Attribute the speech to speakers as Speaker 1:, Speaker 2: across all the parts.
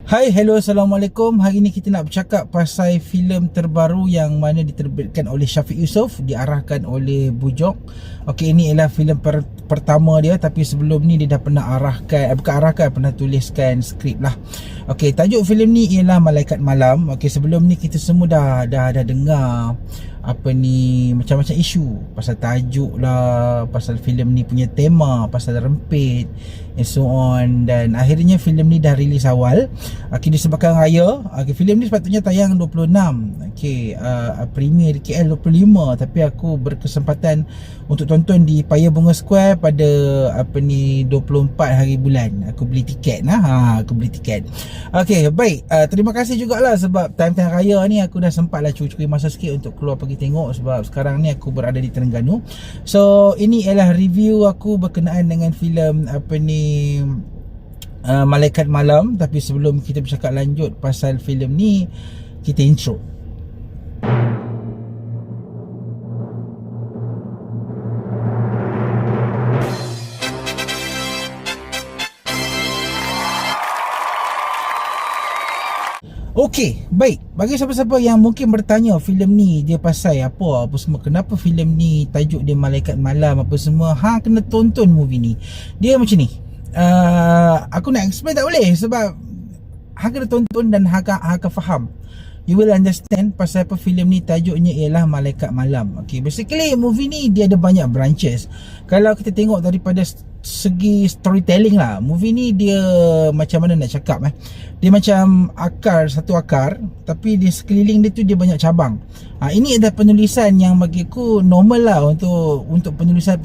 Speaker 1: Hai, hello, Assalamualaikum. Hari ni kita nak bercakap pasal filem terbaru yang mana diterbitkan oleh Syafiq Yusof, diarahkan oleh Bujok. Okey, ini ialah filem pertama dia, tapi sebelum ni dia dah pernah pernah tuliskan skrip lah. Okey, tajuk filem ni ialah Malaikat Malam. Okey, sebelum ni kita semua dah dengar macam-macam isu pasal tajuk lah, pasal filem ni punya tema, pasal rempit and so on. Dan akhirnya filem ni dah rilis awal. Okey, disebabkan raya. Okey, filem ni sepatutnya tayang 26. Okey, premier di KL 25, tapi aku berkesempatan untuk tonton di Paya Bunga Square pada 24 hari bulan. Aku beli tiket lah. Aku beli tiket. Okey, baik. Terima kasih jugalah sebab time-time raya ni aku dah sempatlah curi-curi masa sikit untuk keluar pergi tengok, sebab sekarang ni aku berada di Terengganu. So ini ialah review aku berkenaan dengan filem Malaikat Malam. Tapi sebelum kita bercakap lanjut pasal filem ni, kita intro. Okey, baik. Bagi siapa-siapa yang mungkin bertanya filem ni dia pasal apa semua, kenapa filem ni tajuk dia Malaikat Malam apa semua, kena tonton movie ni. Dia macam ni. Aku nak explain tak boleh sebab kena tonton dan akan faham. You will understand pasal apa filem ni tajuknya ialah Malaikat Malam. Okay, basically movie ni dia ada banyak branches. Kalau kita tengok daripada segi storytelling lah, movie ni dia macam mana nak cakap dia macam satu akar, tapi di sekeliling dia tu dia banyak cabang. Ini adalah penulisan yang bagi aku normal lah untuk penulisan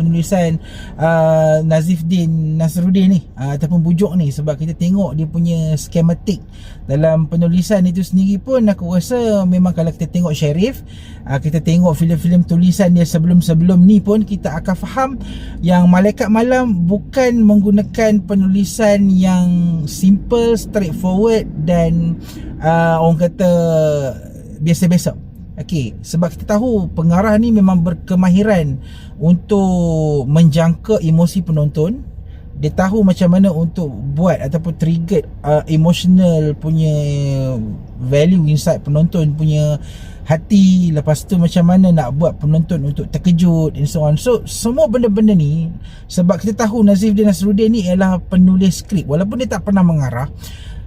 Speaker 1: Nazifdin Nasruddin ni ataupun Bujok ni, sebab kita tengok dia punya skematik dalam penulisan itu sendiri pun aku rasa memang kalau kita tengok Sharif, kita tengok filem-filem tulisan dia sebelum-sebelum ni pun, kita akan faham yang Malaikat Malam bukan menggunakan penulisan yang simple, straightforward dan orang kata biasa-biasa. Okey, sebab kita tahu pengarah ni memang berkemahiran untuk menjangka emosi penonton. Dia tahu macam mana untuk buat ataupun trigger emotional punya value inside penonton punya hati. Lepas tu macam mana nak buat penonton untuk terkejut and so on. So semua benda-benda ni, sebab kita tahu Nazifdin Nasruddin ni ialah penulis skrip, walaupun dia tak pernah mengarah,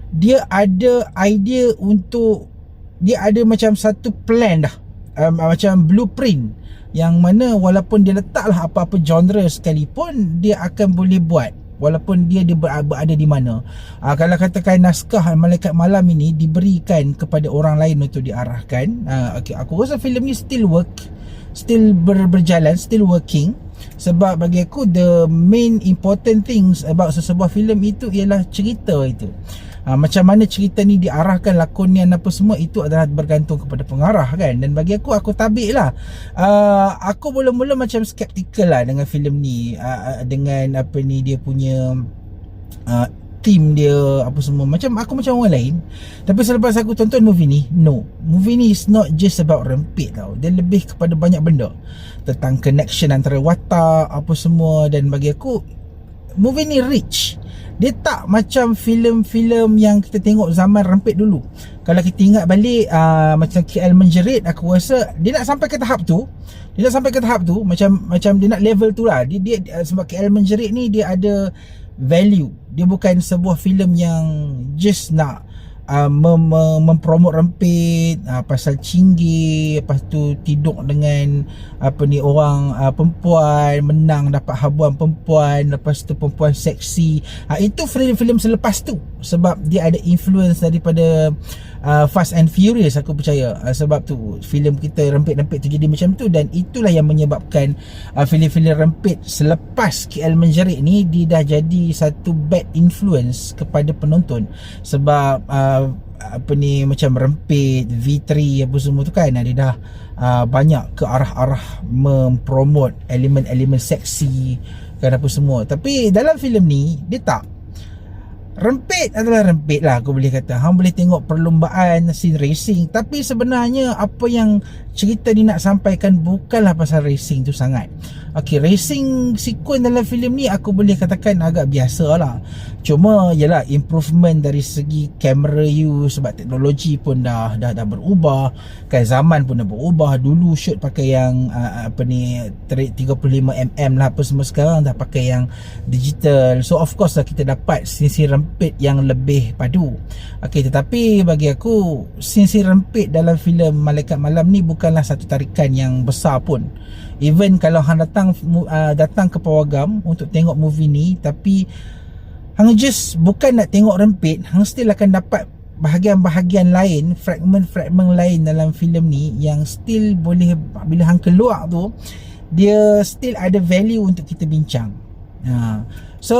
Speaker 1: dia ada idea untuk, dia ada macam satu plan dah, macam blueprint, yang mana walaupun dia letaklah apa-apa genre sekalipun, dia akan boleh buat walaupun dia berada di mana. Kalau katakan naskah Malaikat Malam ini diberikan kepada orang lain untuk diarahkan, aku rasa filem ni still berjalan, still working. Sebab bagi aku the main important things about sesebuah filem itu ialah cerita itu. Macam mana cerita ni diarahkan, lakonian apa semua, itu adalah bergantung kepada pengarah kan. Dan bagi aku tabik lah. Aku mula-mula macam skeptical lah dengan filem ni, dengan dia punya team dia apa semua, macam orang lain. Tapi selepas aku tonton movie ni, movie ni is not just about rempit tau. Dia lebih kepada banyak benda tentang connection antara watak apa semua. Dan bagi aku movie ni rich. Dia tak macam filem-filem yang kita tengok zaman rempit dulu. Kalau kita ingat balik macam KL Menjerit, aku rasa dia nak sampai ke tahap tu. Macam dia nak level tu lah. Dia sebab KL Menjerit ni dia ada value. Dia bukan sebuah filem yang just nak mempromot rempit, pasal cinggir, lepas tu tidur dengan orang perempuan, menang dapat habuan perempuan, lepas tu perempuan seksi. Itu filem-filem selepas tu, sebab dia ada influence daripada Fast and Furious, aku percaya. Sebab tu filem kita rempit-rempit tu jadi macam tu, dan itulah yang menyebabkan filem-filem rempit selepas KL Menjerit ni dia dah jadi satu bad influence kepada penonton. Sebab macam rempit, V3 apa semua tu kan, dia dah banyak ke arah-arah mempromot elemen-elemen seksi kan apa semua. Tapi dalam filem ni dia tak. Rempit adalah rempit lah, aku boleh kata. Hang boleh tengok perlombaan, scene racing, tapi sebenarnya apa yang cerita ni nak sampaikan bukanlah pasal racing tu sangat. Okey, racing sequence dalam filem ni aku boleh katakan agak biasa lah. Cuma yalah, improvement dari segi kamera sebab teknologi pun dah berubah kan, zaman pun dah berubah. Dulu shoot pakai yang 35mm lah apa semua, sekarang dah pakai yang digital. So of course lah kita dapat scene rempit yang lebih padu. Okey, tetapi bagi aku scene rempit dalam filem Malaikat Malam ni bukanlah satu tarikan yang besar pun. Even kalau hang datang ke Pawagam untuk tengok movie ni, tapi hang just bukan nak tengok rempit, hang still akan dapat bahagian-bahagian lain, fragment-fragment lain dalam filem ni yang still boleh, bila hang keluar tu, dia still ada value untuk kita bincang. So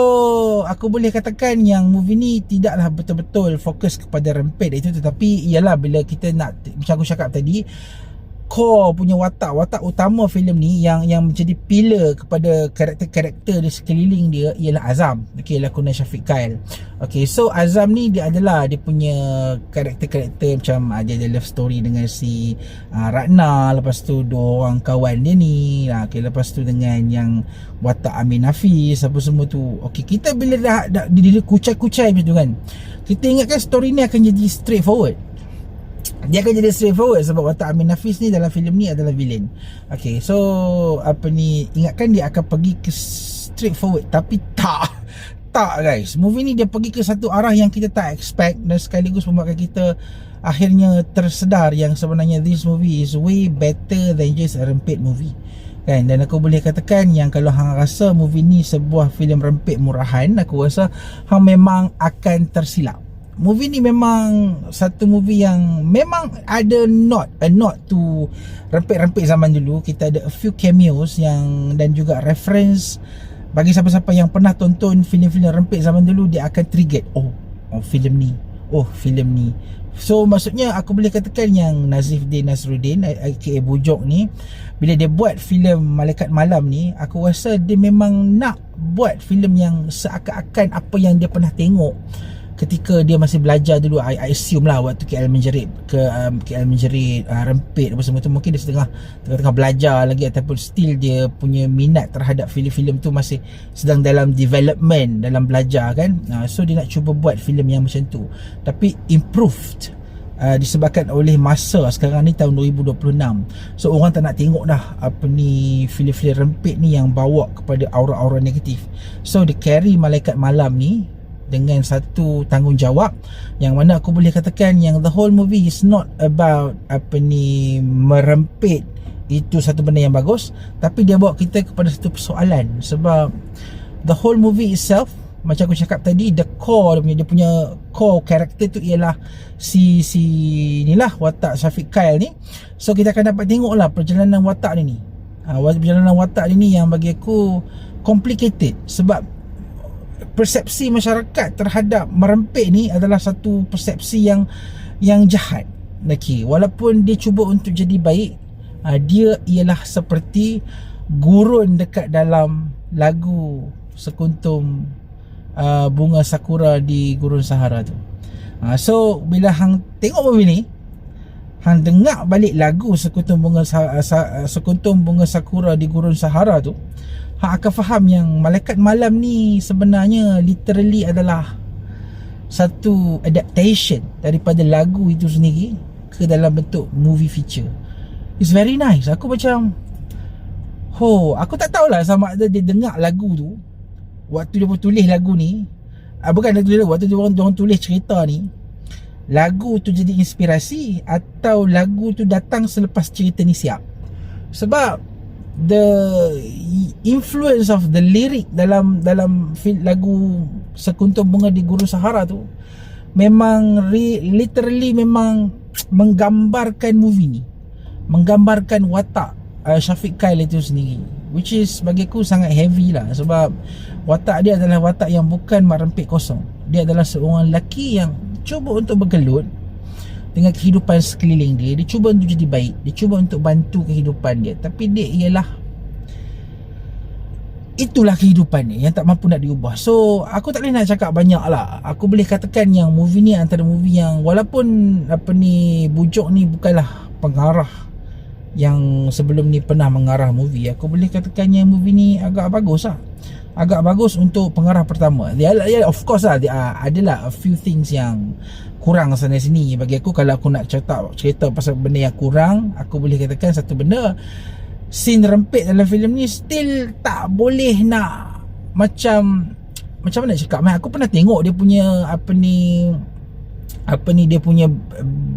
Speaker 1: aku boleh katakan yang movie ni tidaklah betul-betul fokus kepada rempit itu, tetapi ialah bila kita nak, macam aku cakap tadi, core punya watak utama filem ni yang menjadi pillar kepada karakter-karakter di sekeliling dia ialah Azam. Okey, lakonan Syafiq Kyle. Okey, so Azam ni dia adalah dia punya karakter-karakter macam dia ada love story dengan si Ratna, lepas tu dua orang kawan dia ni. Okey, lepas tu dengan yang watak Amin Hafiz apa semua tu. Okey, kita bila dah dia kucai-kucai macam tu kan, kita ingatkan story ni akan jadi straightforward. Dia akan jadi straightforward sebab watak Amin Hafiz ni dalam filem ni adalah villain. Okay, so ingatkan dia akan pergi ke straightforward, tapi tak guys. Movie ni dia pergi ke satu arah yang kita tak expect, dan sekaligus membuatkan kita akhirnya tersedar yang sebenarnya this movie is way better than just a rempit movie kan. Dan aku boleh katakan yang kalau hang rasa movie ni sebuah filem rempit murahan, aku rasa hang memang akan tersilap. Movie ni memang satu movie yang memang ada a nod to rempit-rempit zaman dulu. Kita ada a few cameos yang, dan juga reference bagi siapa-siapa yang pernah tonton filem-filem rempit zaman dulu, dia akan trigger, oh filem ni. So maksudnya aku boleh katakan yang Nazif Din Nasruddin aka Bujok ni, bila dia buat filem Malaikat Malam ni, aku rasa dia memang nak buat filem yang seakan-akan apa yang dia pernah tengok ketika dia masih belajar dulu. I assume lah waktu KL Menjerit rempit apa semua tu, mungkin dia tengah belajar lagi, ataupun still dia punya minat terhadap filem-filem tu masih sedang dalam development, dalam belajar kan. So dia nak cuba buat filem yang macam tu, tapi improved disebabkan oleh masa sekarang ni tahun 2026. So orang tak nak tengok dah filem-filem rempit ni yang bawa kepada aura-aura negatif. So dia carry Malaikat Malam ni dengan satu tanggungjawab yang mana aku boleh katakan yang the whole movie is not about merempit itu satu benda yang bagus, tapi dia bawa kita kepada satu persoalan. Sebab the whole movie itself, macam aku cakap tadi, the core dia punya core karakter tu ialah si inilah watak Syafiq Kyle ni. So kita akan dapat tengok lah perjalanan watak dia ni. Perjalanan watak dia ni yang bagi aku complicated, sebab persepsi masyarakat terhadap merempit ni adalah satu persepsi yang jahat. Okay, walaupun dia cuba untuk jadi baik, dia ialah seperti gurun dekat dalam lagu Sekuntum Bunga Sakura di Gurun Sahara tu. So bila hang tengok movie ni, hang dengar balik lagu Sekuntum Bunga Sakura di Gurun Sahara tu, hang akan faham yang Malaikat Malam ni sebenarnya literally adalah satu adaptation daripada lagu itu sendiri ke dalam bentuk movie feature. It's very nice. Aku macam aku tak tahulah sama ada dia dengar lagu tu waktu dia tulis lagu ni, bukan dia tulis lagu, waktu dia orang tulis cerita ni, lagu tu jadi inspirasi atau lagu tu datang selepas cerita ni siap. Sebab the influence of the lyric dalam lagu Sekuntum Bunga di Gurun Sahara tu memang literally memang menggambarkan movie ni, menggambarkan watak Syafiq Kyle itu sendiri, which is bagi aku sangat heavy lah. Sebab watak dia adalah watak yang bukan merempit kosong. Dia adalah seorang lelaki yang cuba untuk bergelut dengan kehidupan sekeliling dia. Dia cuba untuk jadi baik, dia cuba untuk bantu kehidupan dia, tapi dia ialah itulah kehidupan dia yang tak mampu nak diubah. So aku tak boleh nak cakap banyak lah. Aku boleh katakan yang movie ni antara movie yang, walaupun Bujok ni bukanlah pengarah yang sebelum ni pernah mengarah movie, aku boleh katakan yang movie ni agak bagus lah. agak bagus untuk pengarah pertama. Of course lah, adalah a few things yang kurang sana sini. Bagi aku, kalau aku nak cerita pasal benda yang kurang, aku boleh katakan satu benda, scene rempit dalam filem ni still tak boleh nak macam mana nak cakap. Aku pernah tengok dia punya dia punya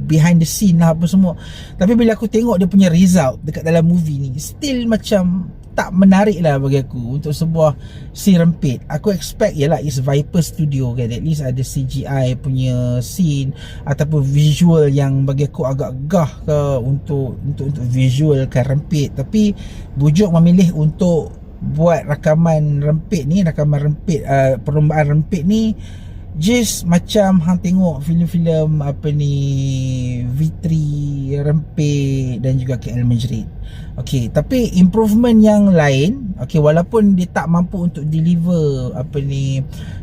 Speaker 1: behind the scene lah apa semua, tapi bila aku tengok dia punya result dekat dalam movie ni, still macam tak menarik lah bagi aku untuk sebuah scene rempit. Aku expect ialah is Viper Studio kan, at least ada CGI punya scene ataupun visual yang bagi aku agak gah ke untuk visualkan rempit. Tapi Bujuk memilih untuk buat rakaman rempit, perlombaan rempit ni just macam hang tengok filem-filem V3 rempit dan juga KL Majrid. Okey, tapi improvement yang lain, okey, walaupun dia tak mampu untuk deliver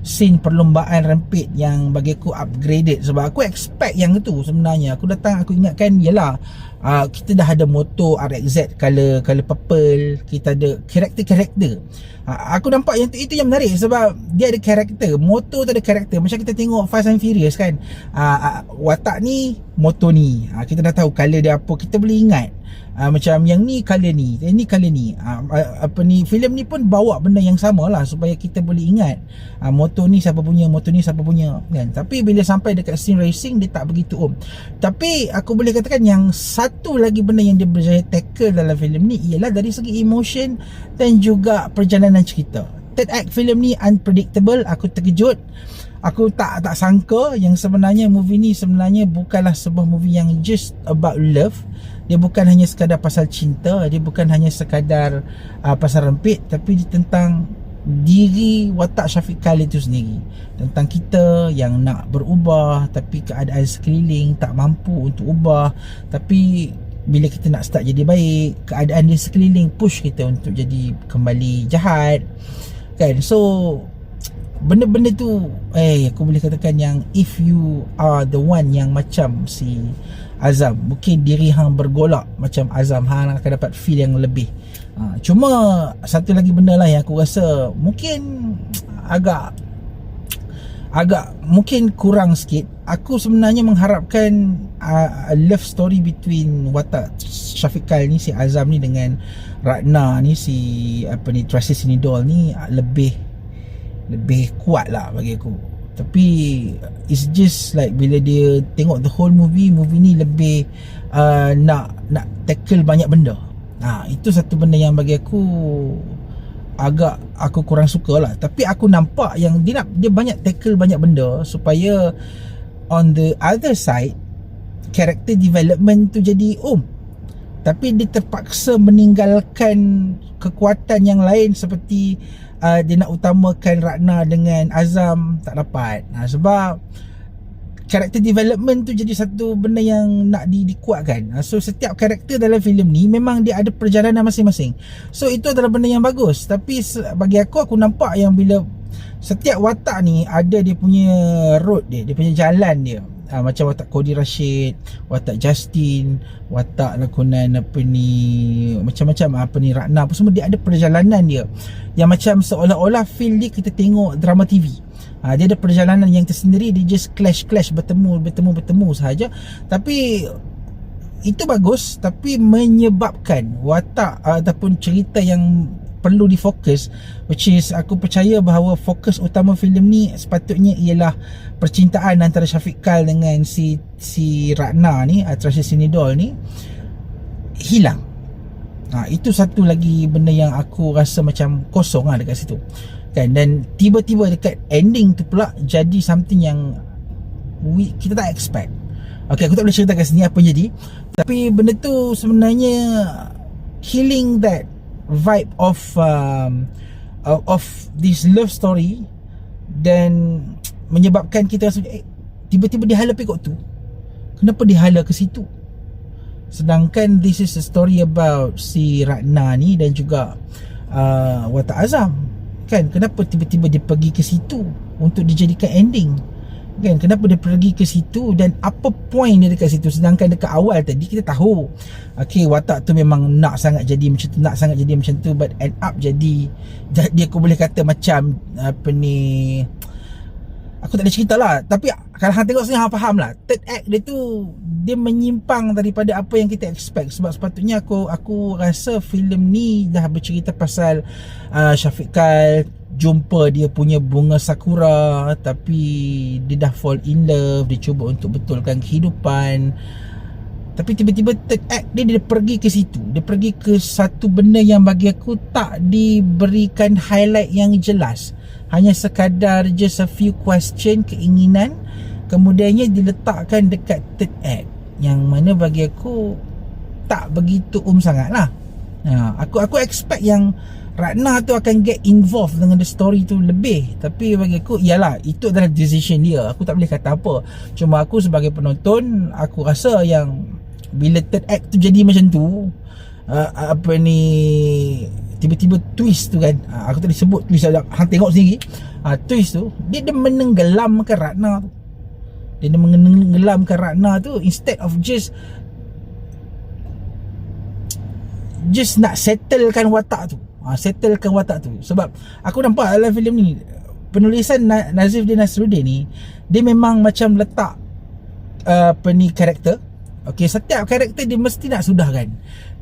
Speaker 1: scene perlombaan rempit yang bagi aku upgraded, sebab aku expect yang itu sebenarnya. Aku ingatkan ialah kita dah ada motor RXZ color purple, kita ada karakter. Aku nampak yang itu yang menarik, sebab dia ada karakter. Motor tu ada karakter. Macam kita tengok Fast and Furious kan, watak ni, motor ni, kita dah tahu color dia apa, kita boleh ingat. Macam yang ni color ni, ni color ni. Filem ni pun bawa benda yang sama lah, supaya kita boleh ingat motor ni siapa punya kan. Tapi bila sampai dekat scene racing, dia tak begitu Tapi aku boleh katakan yang satu lagi benda yang dia berjaya tackle dalam filem ni ialah dari segi emotion dan juga perjalanan cerita. Third act filem ni unpredictable. Aku terkejut. Aku tak sangka yang sebenarnya movie ni sebenarnya bukanlah sebuah movie yang just about love. Dia bukan hanya sekadar pasal cinta, dia bukan hanya sekadar pasal rempit, tapi dia tentang diri watak Syafiq Kyle itu sendiri. Tentang kita yang nak berubah, tapi keadaan sekeliling tak mampu untuk ubah. Tapi bila kita nak start jadi baik, keadaan di sekeliling push kita untuk jadi kembali jahat kan. So benda-benda tu aku boleh katakan yang if you are the one yang macam si Azam, mungkin diri hang bergolak macam Azam, hang akan dapat feel yang lebih. Cuma satu lagi benda lah yang aku rasa mungkin agak mungkin kurang sikit. Aku sebenarnya mengharapkan love story between watak Syafiq Kyle ni, si Azam ni, dengan Ratna ni, si Tracy Sinidol ni lebih kuat lah bagi aku. Tapi it's just like bila dia tengok the whole movie ni lebih nak tackle banyak benda. Itu satu benda yang bagi aku aku kurang suka lah. Tapi aku nampak yang dia banyak tackle banyak benda supaya on the other side character development tu jadi tapi dia terpaksa meninggalkan kekuatan yang lain, seperti dia nak utamakan Ratna dengan Azam, tak dapat. Sebab character development tu jadi satu benda yang nak dikuatkan. So setiap karakter dalam filem ni memang dia ada perjalanan masing-masing. So itu adalah benda yang bagus. Tapi bagi aku nampak yang bila setiap watak ni ada dia punya road dia punya jalan dia. Macam watak Cody Rashid, watak Justin, watak lakonan macam-macam Ratna apa semua, dia ada perjalanan dia yang macam seolah-olah feel dia kita tengok drama TV. Dia ada perjalanan yang tersendiri. Dia just clash bertemu sahaja. Tapi itu bagus, tapi menyebabkan watak ataupun cerita yang perlu difokus, which is aku percaya bahawa fokus utama filem ni sepatutnya ialah percintaan antara Syafiq Kyle dengan si Ratna ni, Tracy Sinidol ni, hilang. Itu satu lagi benda yang aku rasa macam kosong lah dekat situ kan. Dan tiba-tiba dekat ending tu pula jadi something yang kita tak expect. Okay, aku tak boleh cerita kat sini apa yang jadi, tapi benda tu sebenarnya killing that vibe of this love story, dan menyebabkan kita rasa tiba-tiba dihala pergi kat tu. Kenapa dihala ke situ? Sedangkan this is a story about si Ratna ni dan juga watak Azam kan. Kenapa tiba-tiba dia pergi ke situ untuk dijadikan ending kan, kenapa dia pergi ke situ dan apa point dia dekat situ, sedangkan dekat awal tadi kita tahu watak tu memang nak sangat jadi macam tu, nak sangat jadi macam tu, but end up jadi aku boleh kata macam apa ni, aku tak boleh cerita lah, tapi kalau hang tengok sini hang faham lah, third act dia tu dia menyimpang daripada apa yang kita expect. Sebab sepatutnya aku rasa filem ni dah bercerita pasal Syafiq Kyle jumpa dia punya bunga sakura, tapi dia dah fall in love, dia cuba untuk betulkan kehidupan, tapi tiba-tiba third act dia pergi ke situ, dia pergi ke satu benda yang bagi aku tak diberikan highlight yang jelas, hanya sekadar just a few question, keinginan, kemudiannya diletakkan dekat third act, yang mana bagi aku tak begitu sangat lah. Aku expect yang Ratna tu akan get involved dengan the story tu lebih, tapi bagi aku ialah itu adalah decision dia, aku tak boleh kata apa. Cuma aku sebagai penonton, aku rasa yang bila third act tu jadi macam tu, apa ni, tiba-tiba twist tu kan, aku tadi sebut twist, hang tengok sendiri, twist tu dia menenggelamkan Ratna tu, dia menenggelamkan Ratna tu, instead of just nak settlekan watak tu, settlekan watak tu. Sebab aku nampak dalam filem ni, penulisan Nazif Din Nasruddin ni, dia memang macam letak apa ni, karakter. Okey, setiap karakter dia mesti nak sudahkan,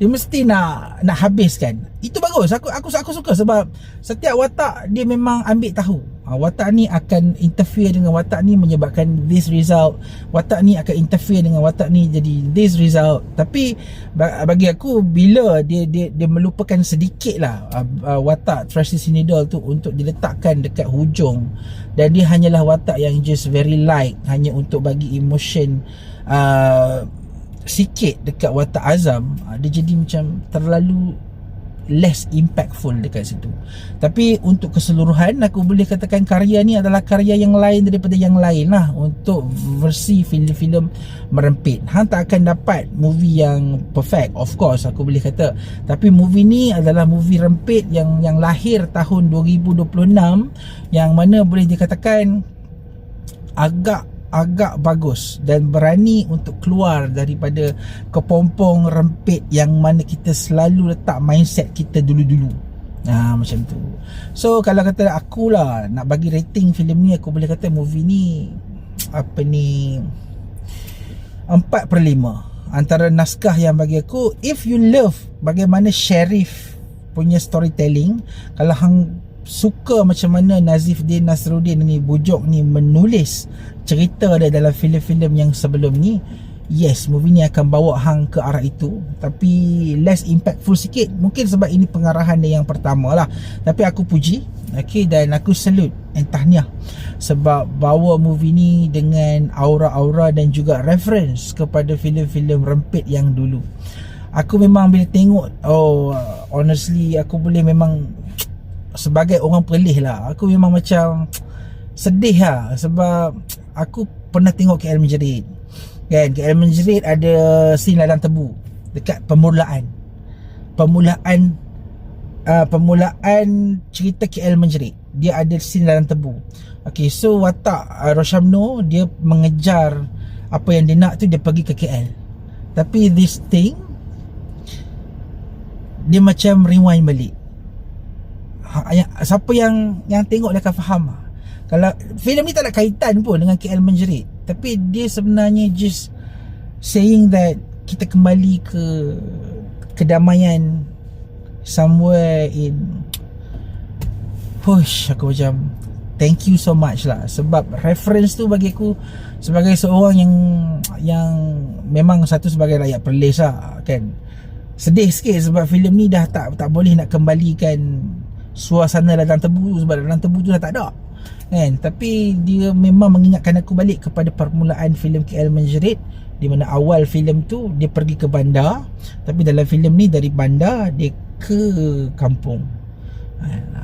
Speaker 1: dia mesti nak habiskan. Itu bagus, aku suka, sebab setiap watak dia memang ambil tahu, watak ni akan interfere dengan watak ni menyebabkan this result, watak ni akan interfere dengan watak ni jadi this result. Tapi bagi aku, bila dia melupakan sedikit lah watak Tracy Sinidol tu untuk diletakkan dekat hujung, dan dia hanyalah watak yang just very light, hanya untuk bagi emotion sikit dekat watak Azam, dia jadi macam terlalu less impactful dekat situ. Tapi untuk keseluruhan, aku boleh katakan karya ni adalah karya yang lain daripada yang lain lah untuk versi filem-filem merempit. Hang tak akan dapat movie yang perfect, of course aku boleh kata, tapi movie ni adalah movie rempit yang lahir tahun 2026, yang mana boleh dikatakan agak bagus dan berani untuk keluar daripada kepompong rempit yang mana kita selalu letak mindset kita dulu-dulu. Macam tu. So kalau kata akulah nak bagi rating filem ni, aku boleh kata movie ni apa ni 4/5. Antara naskah yang bagi aku, if you love bagaimana Sharif punya storytelling, kalau hang suka macam mana Nazif Din Nasruddin ni, Bujok ni menulis cerita dia dalam filem-filem yang sebelum ni, yes, movie ni akan bawa hang ke arah itu, tapi less impactful sikit. Mungkin sebab ini pengarahan dia yang pertama lah, tapi aku puji, dan aku salute and tahniah sebab bawa movie ni dengan aura-aura dan juga reference kepada filem-filem rempit yang dulu. Aku memang bila tengok, honestly aku boleh memang, sebagai orang Perlis lah, aku memang macam sedih lah, sebab aku pernah tengok KL Menjerit kan. KL Menjerit ada scene ladang tebu dekat permulaan cerita KL Menjerit, dia ada scene ladang tebu. Okay, so watak Roshamno, dia mengejar apa yang dia nak tu, dia pergi ke KL, tapi this thing dia macam rewind balik. Siapa yang tengok dia akan faham. Kalau filem ni tak ada kaitan pun dengan KL Menjerit, tapi dia sebenarnya just saying that kita kembali ke kedamaian somewhere in push. Aku macam thank you so much lah, sebab reference tu bagi aku sebagai seorang yang memang satu sebagai rakyat Perlis lah kan, sedih sikit sebab filem ni dah tak boleh nak kembalikan suasana ladang tebu, sebab ladang tebu tu dah tak ada kan. Tapi dia memang mengingatkan aku balik kepada permulaan filem KL Menjerit, di mana awal filem tu dia pergi ke bandar, tapi dalam filem ni dari bandar dia ke kampung.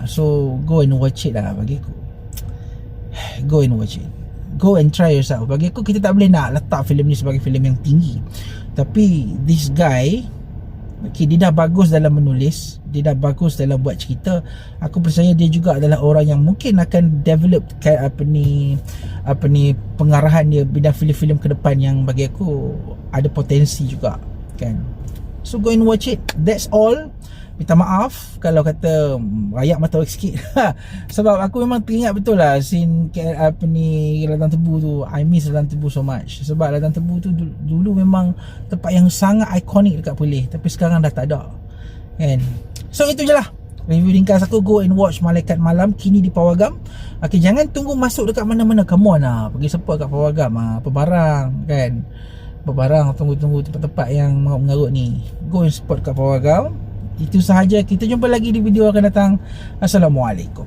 Speaker 1: So go and watch it lah bagi aku. Go and watch it, go and try yourself. Bagi aku, kita tak boleh nak letak filem ni sebagai filem yang tinggi, tapi this guy Okay, dia dah bagus dalam menulis, dia dah bagus dalam buat cerita. Aku percaya dia juga adalah orang yang mungkin akan develop apa ni pengarahan dia bidang filem-filem ke depan yang bagi aku ada potensi juga kan. So go and watch it. That's all. Minta maaf kalau kata rayak mata sikit. Sebab aku memang teringat betul lah scene Ladang Tebu tu. I miss Ladang Tebu so much. Sebab Ladang Tebu tu dulu memang tempat yang sangat ikonik dekat Perlis, tapi sekarang dah tak ada kan. So itu je lah review ringkas aku. Go and watch Malaikat Malam kini di Pawagam. Okay, jangan tunggu masuk dekat mana-mana. Come on lah, pergi support kat Pawagam apa barang kan. Apa barang, tunggu-tunggu tempat-tempat yang mengarut ni. Go and support kat Pawagam. Itu sahaja, kita jumpa lagi di video akan datang. Assalamualaikum.